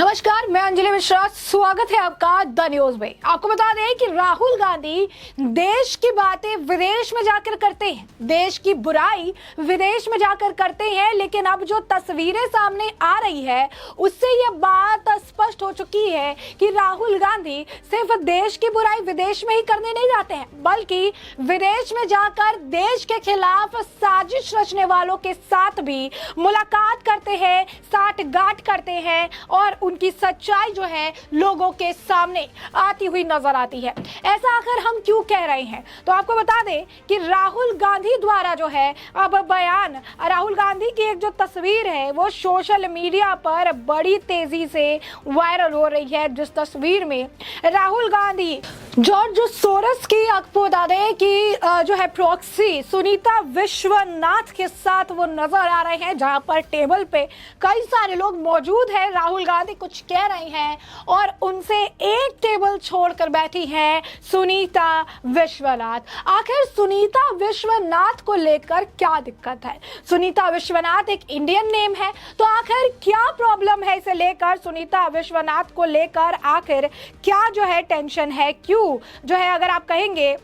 नमस्कार, मैं अंजलि मिश्रा। स्वागत है आपका द न्यूज में। आपको बता दें कि राहुल गांधी देश की बातें विदेश में जाकर करते हैं, देश की बुराई विदेश में जाकर करते हैं, लेकिन अब जो तस्वीरें सामने आ रही है उससे यह बात स्पष्ट हो चुकी है कि राहुल गांधी सिर्फ देश की बुराई विदेश में ही करने नहीं जाते हैं, बल्कि विदेश में जाकर देश के खिलाफ साजिश रचने वालों के साथ भी मुलाकात करते हैं, साठगांठ करते हैं और उनकी सच्चाई जो है लोगों के सामने आती हुई नजर आती है। ऐसा आखिर हम क्यों कह रहे हैं, तो आपको बता दें कि राहुल गांधी द्वारा जो है अब बयान, राहुल गांधी की एक जो तस्वीर है वो सोशल मीडिया पर बड़ी तेजी से वायरल हो रही है, जिस तस्वीर में राहुल गांधी जॉर्ज सोरस की, आपको बता दें कि जो है प्रॉक्सी सुनीता विश्वनाथ के साथ वो नजर आ रहे हैं, जहां पर टेबल पे कई सारे लोग मौजूद हैं। राहुल गांधी कुछ कह रहे हैं और उनसे एक टेबल छोड़कर बैठी है सुनीता विश्वनाथ। आखिर सुनीता विश्वनाथ को लेकर क्या दिक्कत है? सुनीता विश्वनाथ एक इंडियन नेम है, तो आखिर क्या प्रॉब्लम है इसे लेकर? सुनीता विश्वनाथ को लेकर आखिर क्या जो है टेंशन है, क्यों जो है अगर आप कहेंगे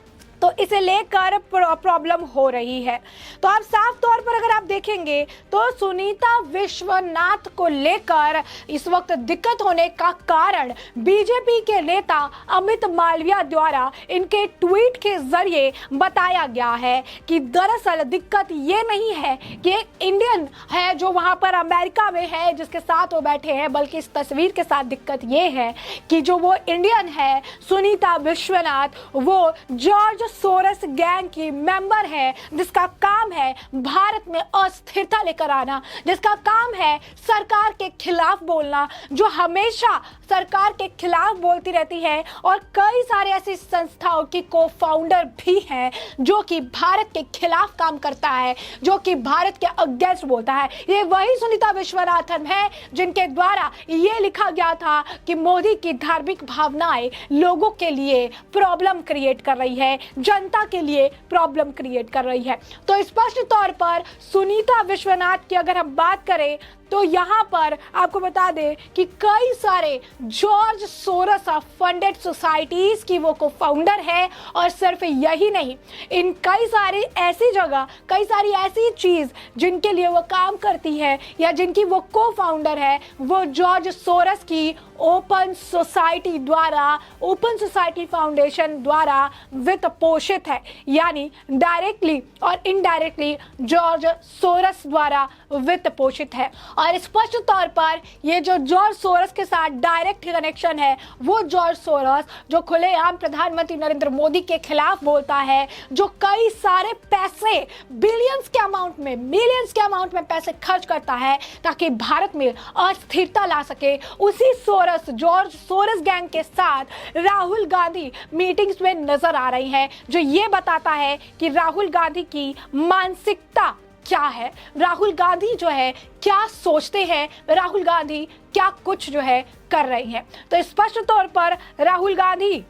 तो इसे लेकर प्रॉब्लम हो रही है? तो आप साफ तौर पर अगर आप देखेंगे तो सुनीता विश्वनाथ को लेकर इस वक्त दिक्कत होने का कारण बीजेपी के नेता अमित मालविया द्वारा इनके ट्वीट के जरिए बताया गया है कि दरअसल दिक्कत ये नहीं है कि एक इंडियन है जो वहां पर अमेरिका में है जिसके साथ वो बैठे हैं, बल्कि इस तस्वीर के साथ दिक्कत ये है कि जो वो इंडियन है सुनीता विश्वनाथ, वो जॉर्ज सोरस गैंग की मेंबर है, जिसका काम है भारत में अस्थिरता लेकर आना, जिसका काम है सरकार के खिलाफ बोलना, जो हमेशा सरकार के खिलाफ बोलती रहती है और कई सारे ऐसी संस्थाओं की को फाउंडर भी हैं जो कि भारत के खिलाफ काम करता है, जो कि भारत के अगेंस्ट बोलता है। ये वही सुनीता विश्वनाथन है जिनके द्वारा ये लिखा गया था कि मोदी की धार्मिक भावनाएं लोगों के लिए प्रॉब्लम क्रिएट कर रही है, जनता के लिए प्रॉब्लम क्रिएट कर रही है। तो स्पष्ट तौर पर सुनीता विश्वनाथ की अगर हम बात करें तो यहाँ पर आपको बता दें कि कई सारे जॉर्ज सोरस फंडेड सोसाइटीज की वो को फाउंडर है, और सिर्फ यही नहीं, इन कई सारी ऐसी जगह, कई सारी ऐसी चीज जिनके लिए वो काम करती है या जिनकी वो को फाउंडर है, वो जॉर्ज सोरस की ओपन सोसाइटी द्वारा, ओपन सोसाइटी फाउंडेशन द्वारा वित्त पोषित है, यानी डायरेक्टली और इनडायरेक्टली जॉर्ज सोरस द्वारा वित्त पोषित है। और स्पष्ट तौर पर ये जो जॉर्ज सोरस के साथ डायरेक्ट कनेक्शन है, वो जॉर्ज सोरस जो खुलेआम प्रधानमंत्री नरेंद्र मोदी के खिलाफ बोलता है, जो कई सारे पैसे बिलियंस के अमाउंट में, मिलियंस के अमाउंट में पैसे खर्च करता है ताकि भारत में अस्थिरता ला सके, उसी सोरस, जॉर्ज सोरस गैंग के साथ राहुल गांधी मीटिंग्स में नजर आ रही हैं, जो ये बताता है कि राहुल गांधी की मानसिकता क्या है, राहुल गांधी जो है क्या सोचते हैं, राहुल गांधी क्या कुछ जो है कर रही हैं। तो स्पष्ट तौर पर राहुल गांधी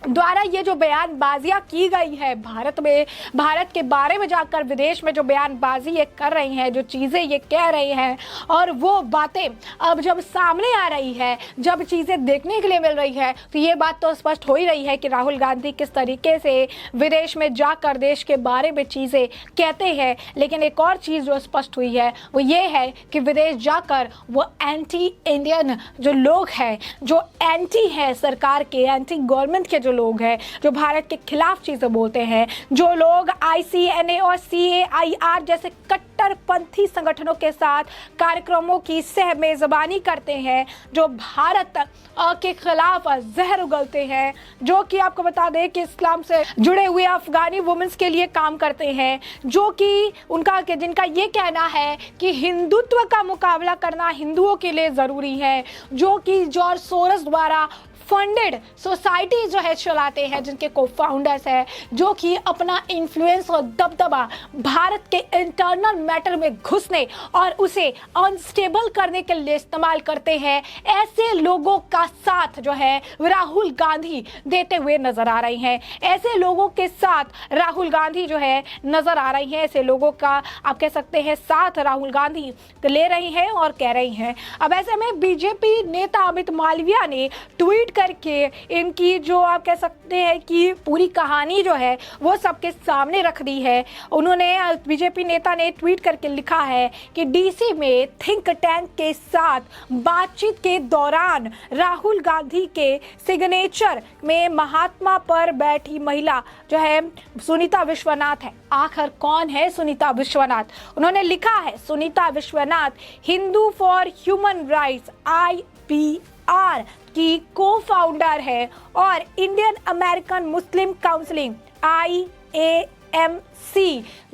द्वारा ये जो बयानबाजियां की गई है भारत में, भारत के बारे में जाकर विदेश में जो बयानबाजी ये कर रही हैं, जो चीज़ें ये कह रही हैं, और वो बातें अब जब सामने आ रही है, जब चीज़ें देखने के लिए मिल रही है, तो ये बात तो स्पष्ट हो ही रही है कि राहुल गांधी किस तरीके से विदेश में जाकर देश के बारे में चीज़ें कहते हैं। लेकिन एक और चीज़ जो स्पष्ट हुई है वो ये है कि विदेश जाकर वो एंटी इंडियन जो लोग हैं, जो एंटी है सरकार के, एंटी गवर्नमेंट के जो लोग हैं, जो भारत के खिलाफ चीजें बोलते हैं, जो लोग ICNA और CAIR जैसे कट्टरपंथी संगठनों के साथ कार्यक्रमों की सह मेजबानी करते हैं, जो भारत के खिलाफ जहर उगलते हैं, जो कि आपको बता दें कि इस्लाम से जुड़े हुए अफगानी वुमेन्स के लिए काम करते हैं, जो कि उनका जिनका ये कहना है कि हिंदुत्व का मुकाबला करना हिंदुओं के लिए जरूरी है, जो कि जॉर्ज सोरस द्वारा फंडेड सोसाइटी जो है चलाते हैं, जिनके को फाउंडर्स है, जो कि अपना इन्फ्लुएंस और दबदबा भारत के इंटरनल मैटर में घुसने और उसे अनस्टेबल करने के लिए इस्तेमाल करते हैं, ऐसे लोगों का साथ जो है राहुल गांधी देते हुए नजर आ रही हैं। ऐसे लोगों के साथ राहुल गांधी जो है नजर आ रही हैं, ऐसे लोगों का आप कह सकते हैं साथ राहुल गांधी ले रही हैं और कह रही हैं। अब ऐसे में बीजेपी नेता अमित मालविया ने ट्वीट करके इनकी जो आप कह सकते हैं कि पूरी कहानी जो है वो सबके सामने रख दी है। उन्होंने बीजेपी नेता ने ट्वीट करके लिखा है कि डीसी में थिंक टैंक के साथ बातचीत के दौरान राहुल गांधी के सिग्नेचर में महात्मा पर बैठी महिला जो है सुनीता विश्वनाथ है। आखिर कौन है सुनीता विश्वनाथ? उन्होंने लिखा है Sunita Vishwanath Hindu for human rights IPR की को फाउंडर है और इंडियन अमेरिकन मुस्लिम काउंसिलिंग IAMC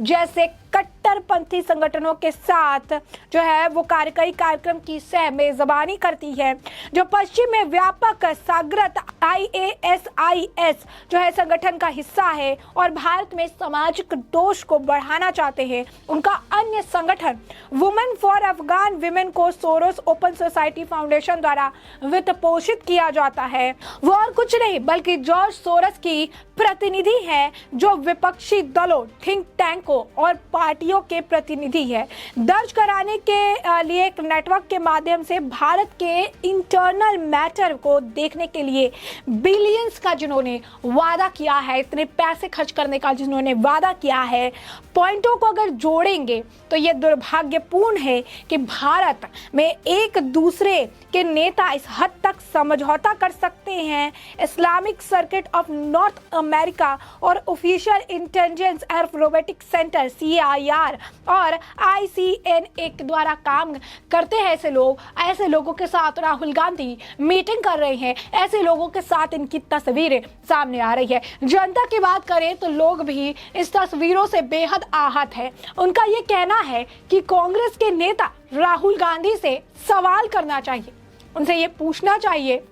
जैसे कट्टरपंथी संगठनों के साथ जो है वो कार्यकारी कार्यक्रम की सह मेजबानी करती है, जो पश्चिम में व्यापक सागरत IASIS जो है संगठन का हिस्सा है और भारत में सामाजिक दोष को बढ़ाना चाहते हैं। उनका अन्य संगठन वुमेन फॉर अफगान विमेन को सोरोस ओपन सोसाइटी फाउंडेशन द्वारा वित्त पोषित किया जाता है। वो और कुछ नहीं बल्कि जॉर्ज सोरस की प्रतिनिधि है, जो विपक्षी दलों, थिंक टैंकों और पार्टियों के प्रतिनिधि है। दर्ज कराने के लिए एक नेटवर्क के माध्यम से भारत के इंटरनल मैटर को देखने के लिए बिलियंस का जिन्होंने वादा किया है, इतने पैसे खर्च करने का जिन्होंने वादा किया है, पॉइंटों को अगर जोड़ेंगे तो ये दुर्भाग्यपूर्ण है कि भारत में एक दूसरे के नेता इस हद तक समझौता कर सकते हैं। Islamic circuit of North America और official intelligence and robotic centre CIR और ICNA के द्वारा काम करते हैं। ऐसे लोगों के साथ राहुल गांधी मीटिंग कर रहे हैं, ऐसे लोगों के साथ इनकी तस्वीरें सामने आ रही है। जनता की बात करें तो लोग भी इस तस्वीरों से बेहद आहत है। उनका ये कहना है कि कांग्रेस के नेता राहुल गांधी से सवाल करना चाहिए, उनसे ये पूछना चाहिए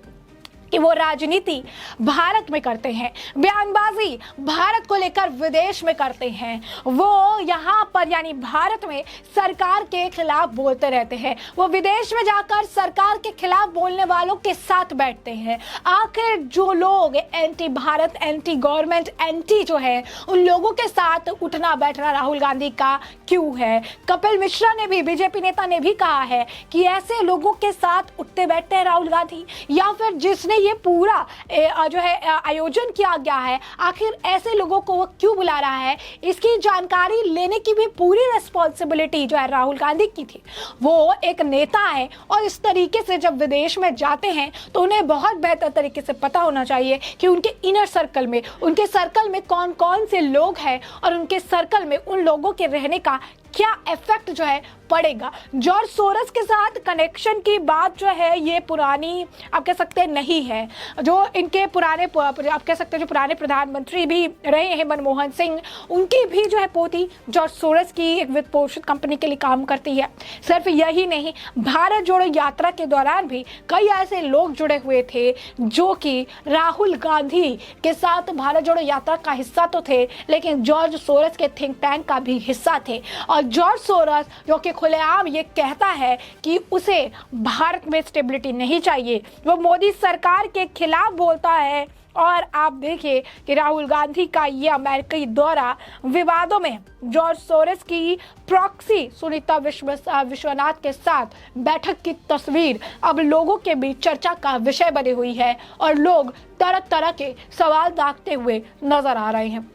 कि वो राजनीति भारत में करते हैं, बयानबाजी भारत को लेकर विदेश में करते हैं, वो यहाँ पर यानी भारत में सरकार के खिलाफ बोलते रहते हैं, वो विदेश में जाकर सरकार के खिलाफ बोलने वालों के साथ बैठते हैं। आखिर जो लोग anti Bharat, anti government, anti जो है उन लोगों के साथ उठना बैठना राहुल गांधी का क्यों है? कपिल मिश्रा ने भी, बीजेपी नेता ने भी कहा है कि ऐसे लोगों के साथ उठते बैठते हैं राहुल गांधी, या फिर जिसने ये पूरा जो है आयोजन किया गया है, आखिर ऐसे लोगों को वो क्यों बुला रहा है, इसकी जानकारी लेने की भी पूरी रिस्पॉन्सिबिलिटी जो है राहुल गांधी की थी। वो एक नेता है और इस तरीके से जब विदेश में जाते हैं तो उन्हें बहुत बेहतर तरीके से पता होना चाहिए कि उनके इनर सर्कल में, उनके सर्कल में कौन कौन से लोग हैं और उनके सर्कल में उन लोगों के रहने का क्या इफेक्ट जो है पड़ेगा। जॉर्ज सोरस के साथ कनेक्शन की बात जो है ये पुरानी आप कह सकते हैं नहीं है। जो इनके पुराने आप कह सकते हैं जो पुराने प्रधानमंत्री भी रहे हैं मनमोहन सिंह, उनकी भी जो है पोती जॉर्ज सोरस की एक वित्त पोषित कंपनी के लिए काम करती है। सिर्फ यही नहीं, भारत जोड़ो यात्रा के दौरान भी कई ऐसे लोग जुड़े हुए थे जो कि राहुल गांधी के साथ भारत जोड़ो यात्रा का हिस्सा तो थे, लेकिन जॉर्ज सोरस के थिंक टैंक का भी हिस्सा थे। और जॉर्ज सोरस जो कि खुलेआम ये कहता है कि उसे भारत में स्टेबिलिटी नहीं चाहिए, वो मोदी सरकार के खिलाफ बोलता है। और आप देखिए कि राहुल गांधी का ये अमेरिकी दौरा विवादों में जॉर्ज सोरस की प्रॉक्सी सुनीता विश्वनाथ के साथ बैठक की तस्वीर अब लोगों के बीच चर्चा का विषय बनी हुई है और लोग तरह तरह के सवाल दागते हुए नजर आ रहे हैं।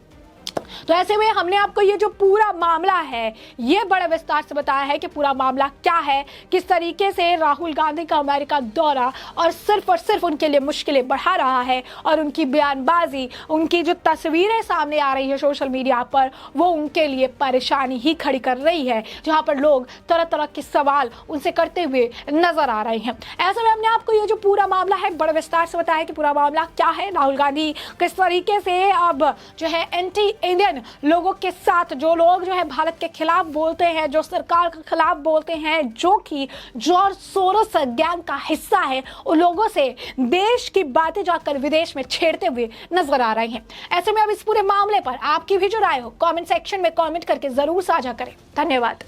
तो ऐसे में हमने आपको ये जो पूरा मामला है ये बड़े विस्तार से बताया है कि पूरा मामला क्या है, किस तरीके से राहुल गांधी का अमेरिका दौरा और सिर्फ उनके लिए मुश्किलें बढ़ा रहा है और उनकी बयानबाजी, उनकी जो तस्वीरें सामने आ रही है सोशल मीडिया पर, वो उनके लिए परेशानी ही खड़ी कर रही है, जहां पर लोग तरह तरह के सवाल उनसे करते हुए नजर आ रहे हैं। ऐसे में हमने आपको ये जो पूरा मामला है बड़े विस्तार से बताया कि पूरा मामला क्या है, राहुल गांधी किस तरीके से अब जो है एंटी इंडियन लोगों के साथ जो लोग जो है भारत के खिलाफ बोलते हैं, जो सरकार के खिलाफ बोलते हैं, जो कि जॉर्ज सोरोस गैंग का हिस्सा है, उन लोगों से देश की बातें जाकर विदेश में छेड़ते हुए नजर आ रहे हैं। ऐसे में अब इस पूरे मामले पर आपकी भी जो राय हो कमेंट सेक्शन में कमेंट करके जरूर साझा करें। धन्यवाद।